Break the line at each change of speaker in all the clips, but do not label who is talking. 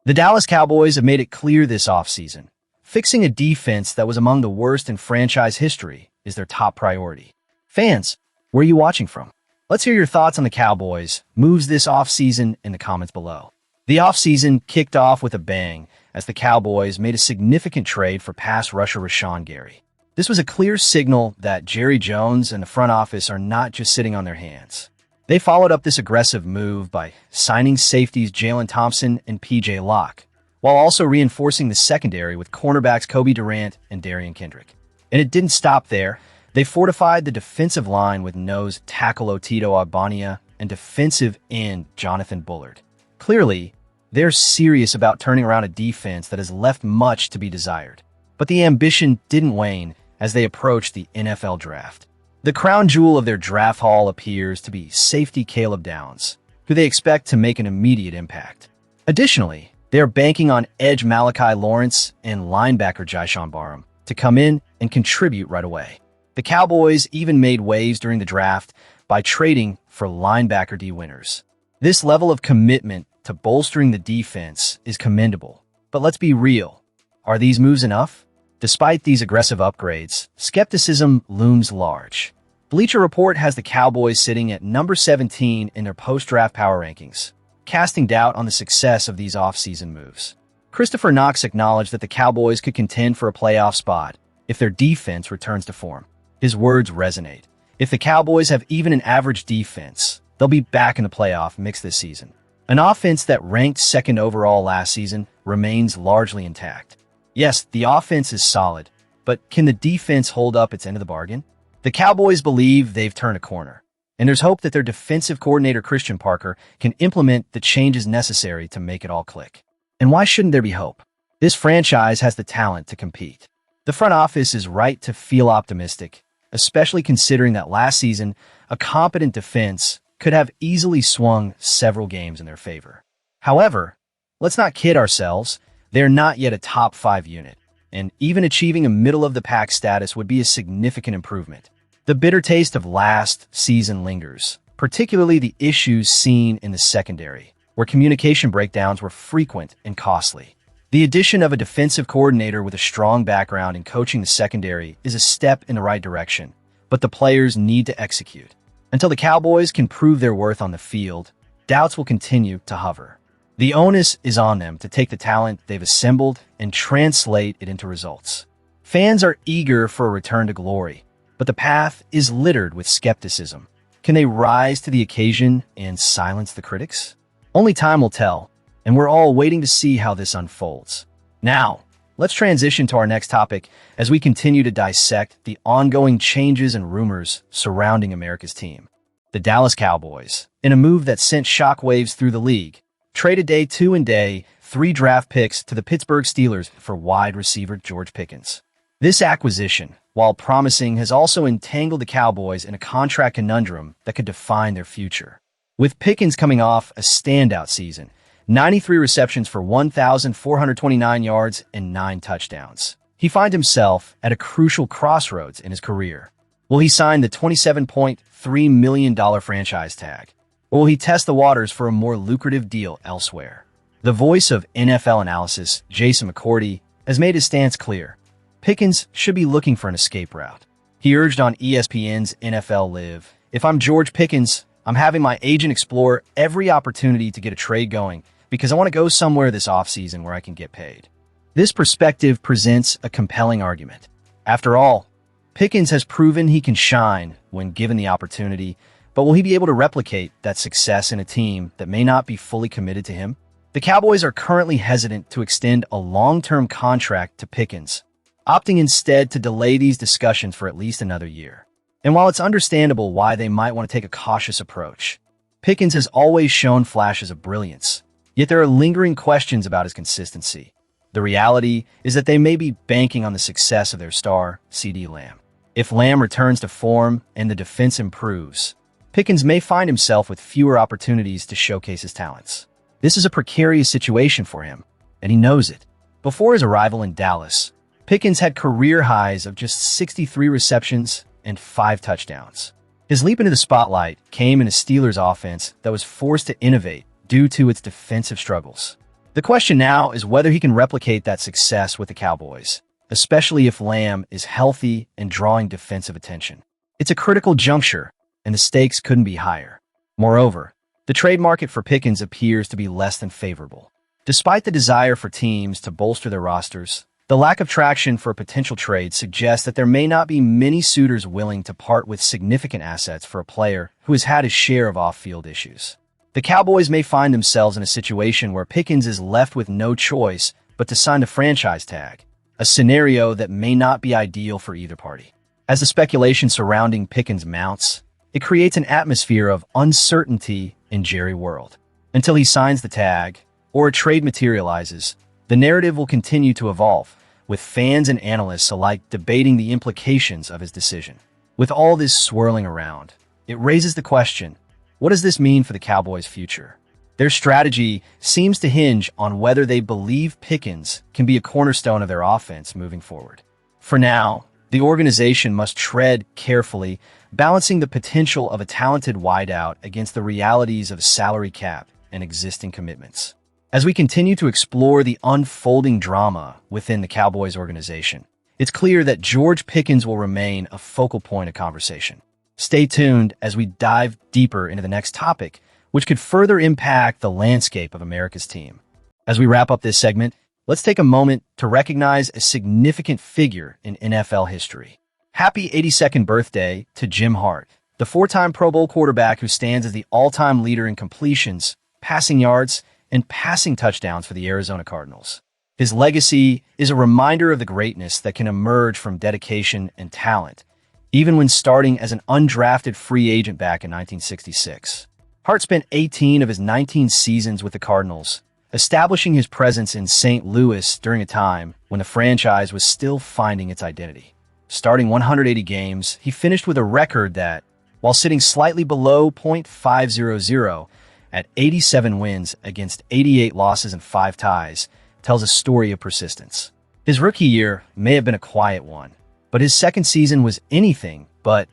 The Dallas Cowboys have made it clear this offseason. Fixing a defense that was among the worst in franchise history is their top priority. Fans, where are you watching from? Let's hear your thoughts on the Cowboys' moves this offseason in the comments below. The offseason kicked off with a bang as the Cowboys made a significant trade for pass rusher Rashan Gary. This was a clear signal that Jerry Jones and the front office are not just sitting on their hands. They followed up this aggressive move by signing safeties Jalen Thompson and P.J. Locke, while also reinforcing the secondary with cornerbacks Kobe Durant and Darian Kendrick. And it didn't stop there. They fortified the defensive line with nose tackle Otito Agbania and defensive end Jonathan Bullard. Clearly, they're serious about turning around a defense that has left much to be desired. But the ambition didn't wane as they approached the NFL draft. The crown jewel of their draft haul appears to be safety Caleb Downs, who they expect to make an immediate impact. Additionally, they are banking on edge Malachi Lawrence and linebacker Jyshawn Barham to come in and contribute right away. The Cowboys even made waves during the draft by trading for linebacker D Winters. This level of commitment to bolstering the defense is commendable. But let's be real. Are these moves enough? Despite these aggressive upgrades, skepticism looms large. Bleacher Report has the Cowboys sitting at number 17 in their post-draft power rankings, casting doubt on the success of these offseason moves. Christopher Knox acknowledged that the Cowboys could contend for a playoff spot if their defense returns to form. His words resonate. If the Cowboys have even an average defense, they'll be back in the playoff mix this season. An offense that ranked second overall last season remains largely intact. Yes, the offense is solid, but can the defense hold up its end of the bargain? The Cowboys believe they've turned a corner, and there's hope that their defensive coordinator Christian Parker can implement the changes necessary to make it all click. And why shouldn't there be hope? This franchise has the talent to compete. The front office is right to feel optimistic, especially considering that last season, a competent defense could have easily swung several games in their favor. However, let's not kid ourselves. They're not yet a top 5 unit, and even achieving a middle-of-the-pack status would be a significant improvement. The bitter taste of last season lingers, particularly the issues seen in the secondary, where communication breakdowns were frequent and costly. The addition of a defensive coordinator with a strong background in coaching the secondary is a step in the right direction, but the players need to execute. Until the Cowboys can prove their worth on the field, doubts will continue to hover. The onus is on them to take the talent they've assembled and translate it into results. Fans are eager for a return to glory, but the path is littered with skepticism. Can they rise to the occasion and silence the critics? Only time will tell, and we're all waiting to see how this unfolds. Now, let's transition to our next topic as we continue to dissect the ongoing changes and rumors surrounding America's team. The Dallas Cowboys, in a move that sent shockwaves through the league, traded day 2 and day 3 draft picks to the Pittsburgh Steelers for wide receiver George Pickens. This acquisition, while promising, has also entangled the Cowboys in a contract conundrum that could define their future. With Pickens coming off a standout season, 93 receptions for 1,429 yards and 9 touchdowns, he finds himself at a crucial crossroads in his career. Will he sign the $27.3 million franchise tag? Or will he test the waters for a more lucrative deal elsewhere? The voice of NFL analysis, Jason McCourty, has made his stance clear. Pickens should be looking for an escape route. He urged on ESPN's NFL Live, "If I'm George Pickens, I'm having my agent explore every opportunity to get a trade going because I want to go somewhere this offseason where I can get paid." This perspective presents a compelling argument. After all, Pickens has proven he can shine when given the opportunity, but will he be able to replicate that success in a team that may not be fully committed to him? The Cowboys are currently hesitant to extend a long-term contract to Pickens, opting instead to delay these discussions for at least another year. And while it's understandable why they might want to take a cautious approach, Pickens has always shown flashes of brilliance, yet there are lingering questions about his consistency. The reality is that they may be banking on the success of their star, CeeDee Lamb. If Lamb returns to form and the defense improves, Pickens may find himself with fewer opportunities to showcase his talents. This is a precarious situation for him, and he knows it. Before his arrival in Dallas, Pickens had career highs of just 63 receptions and 5 touchdowns. His leap into the spotlight came in a Steelers offense that was forced to innovate due to its defensive struggles. The question now is whether he can replicate that success with the Cowboys, especially if Lamb is healthy and drawing defensive attention. It's a critical juncture, and the stakes couldn't be higher. Moreover, the trade market for Pickens appears to be less than favorable. Despite the desire for teams to bolster their rosters, the lack of traction for a potential trade suggests that there may not be many suitors willing to part with significant assets for a player who has had his share of off-field issues. The Cowboys may find themselves in a situation where Pickens is left with no choice but to sign the franchise tag, a scenario that may not be ideal for either party. As the speculation surrounding Pickens mounts, it creates an atmosphere of uncertainty in Jerry world. Until he signs the tag, or a trade materializes, the narrative will continue to evolve, with fans and analysts alike debating the implications of his decision. With all this swirling around, it raises the question, what does this mean for the Cowboys' future? Their strategy seems to hinge on whether they believe Pickens can be a cornerstone of their offense moving forward. For now, the organization must tread carefully, balancing the potential of a talented wideout against the realities of a salary cap and existing commitments. As we continue to explore the unfolding drama within the Cowboys organization, it's clear that George Pickens will remain a focal point of conversation. Stay tuned as we dive deeper into the next topic, which could further impact the landscape of America's team. As we wrap up this segment, let's take a moment to recognize a significant figure in NFL history. Happy 82nd birthday to Jim Hart, the four-time Pro Bowl quarterback who stands as the all-time leader in completions, passing yards, and passing touchdowns for the Arizona Cardinals. His legacy is a reminder of the greatness that can emerge from dedication and talent, even when starting as an undrafted free agent back in 1966. Hart spent 18 of his 19 seasons with the Cardinals, establishing his presence in St. Louis during a time when the franchise was still finding its identity. Starting 180 games, he finished with a record that, while sitting slightly below .500 at 87 wins against 88 losses and 5 ties, tells a story of persistence. His rookie year may have been a quiet one, but his second season was anything but.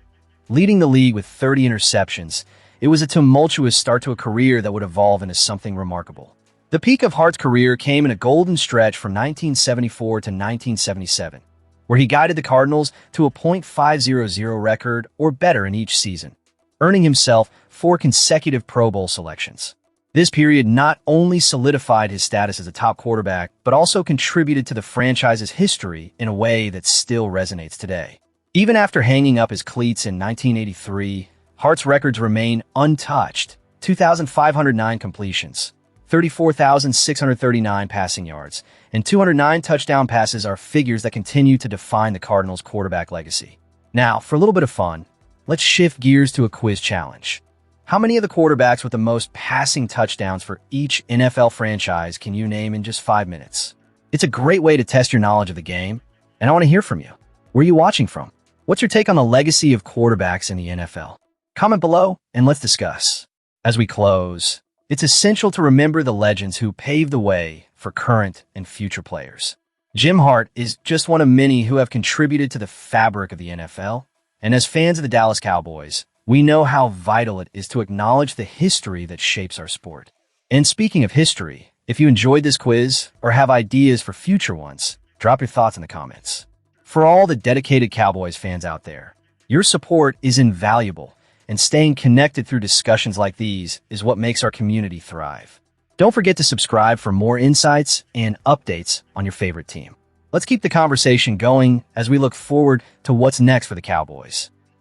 Leading the league with 30 interceptions, it was a tumultuous start to a career that would evolve into something remarkable. The peak of Hart's career came in a golden stretch from 1974 to 1977, where he guided the Cardinals to a .500 record or better in each season, earning himself 4 consecutive Pro Bowl selections. This period not only solidified his status as a top quarterback, but also contributed to the franchise's history in a way that still resonates today. Even after hanging up his cleats in 1983, Hart's records remain untouched: 2,509 completions, 34,639 passing yards, and 209 touchdown passes are figures that continue to define the Cardinals' quarterback legacy. Now, for a little bit of fun, let's shift gears to a quiz challenge. How many of the quarterbacks with the most passing touchdowns for each NFL franchise can you name in just 5 minutes? It's a great way to test your knowledge of the game, and I want to hear from you. Where are you watching from? What's your take on the legacy of quarterbacks in the NFL? Comment below and let's discuss. As we close, it's essential to remember the legends who paved the way for current and future players. Jim Hart is just one of many who have contributed to the fabric of the NFL, and as fans of the Dallas Cowboys, we know how vital it is to acknowledge the history that shapes our sport. And speaking of history, if you enjoyed this quiz or have ideas for future ones, drop your thoughts in the comments. For all the dedicated Cowboys fans out there, your support is invaluable, and staying connected through discussions like these is what makes our community thrive. Don't forget to subscribe for more insights and updates on your favorite team. Let's keep the conversation going as we look forward to what's next for the Cowboys.